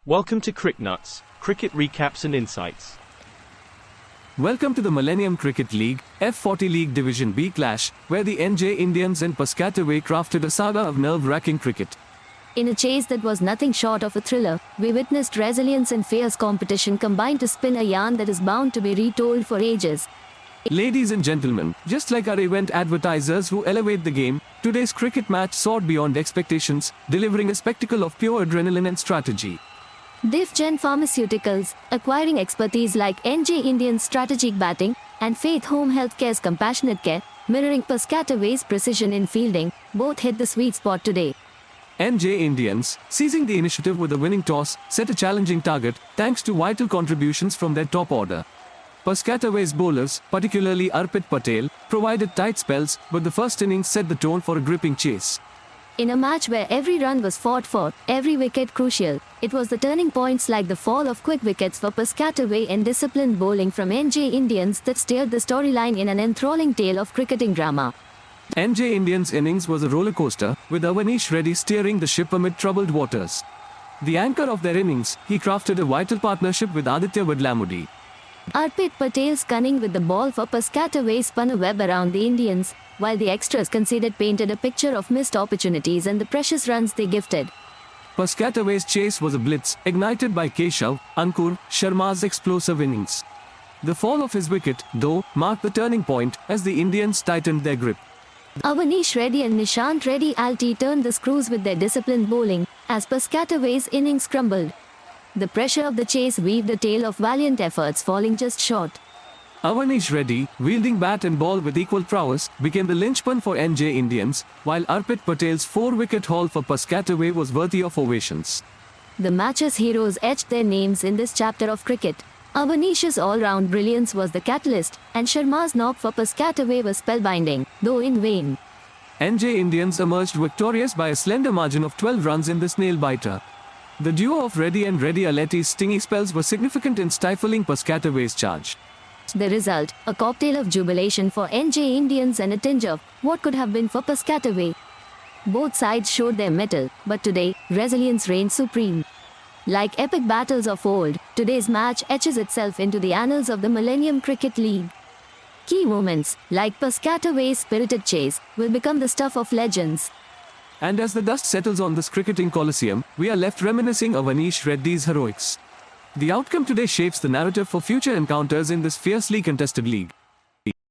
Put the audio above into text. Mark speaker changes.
Speaker 1: Welcome to CricNuts, cricket recaps and insights.
Speaker 2: Welcome to the Millennium Cricket League, F40 League Division B clash, where the NJ Indians and Piscataway crafted a saga of nerve-wracking cricket.
Speaker 3: In a chase that was nothing short of a thriller, we witnessed resilience and fierce competition combined to spin a yarn that is bound to be retold for ages.
Speaker 2: Ladies and gentlemen, just like our event advertisers who elevate the game, today's cricket match soared beyond expectations, delivering a spectacle of pure adrenaline and strategy.
Speaker 3: DifGen Pharmaceuticals, acquiring expertise like NJ Indians' strategic batting, and Faith Home Healthcare's compassionate care, mirroring Piscataway's precision in fielding, both hit the sweet spot today.
Speaker 2: NJ Indians, seizing the initiative with a winning toss, set a challenging target, thanks to vital contributions from their top order. Piscataway's bowlers, particularly Arpit Patel, provided tight spells, but the first innings set the tone for a gripping chase.
Speaker 3: In a match where every run was fought for, every wicket crucial, it was the turning points like the fall of quick wickets for Piscataway and disciplined bowling from NJ Indians that steered the storyline in an enthralling tale of cricketing drama.
Speaker 2: NJ Indians' innings was a rollercoaster, with Avanish Reddy steering the ship amid troubled waters. The anchor of their innings, he crafted a vital partnership with Aditya Vadlamudi.
Speaker 3: Arpit Patel's cunning with the ball for Piscataway spun a web around the Indians, while the extras conceded painted a picture of missed opportunities and the precious runs they gifted.
Speaker 2: Piscataway's chase was a blitz, ignited by Keshav, Ankur, Sharma's explosive innings. The fall of his wicket, though, marked the turning point as the Indians tightened their grip.
Speaker 3: Avanish Reddy and Nishant Reddy Alti turned the screws with their disciplined bowling, as Piscataway's innings crumbled. The pressure of the chase weaved a tale of valiant efforts falling just short.
Speaker 2: Avanish Reddy, wielding bat and ball with equal prowess, became the linchpin for NJ Indians, while Arpit Patel's 4-wicket haul for Piscataway was worthy of ovations.
Speaker 3: The match's heroes etched their names in this chapter of cricket. Avanish's all-round brilliance was the catalyst, and Sharma's knock for Piscataway was spellbinding, though in vain.
Speaker 2: NJ Indians emerged victorious by a slender margin of 12 runs in this nail-biter. The duo of Reddy and Reddy Aletti's stingy spells were significant in stifling Piscataway's charge.
Speaker 3: The result, a cocktail of jubilation for NJ Indians and a tinge of what could have been for Piscataway. Both sides showed their mettle, but today, resilience reigned supreme. Like epic battles of old, today's match etches itself into the annals of the Millennium Cricket League. Key moments, like Piscataway's spirited chase, will become the stuff of legends.
Speaker 2: And as the dust settles on this cricketing coliseum, we are left reminiscing of Avanish Reddy's heroics. The outcome today shapes the narrative for future encounters in this fiercely contested league.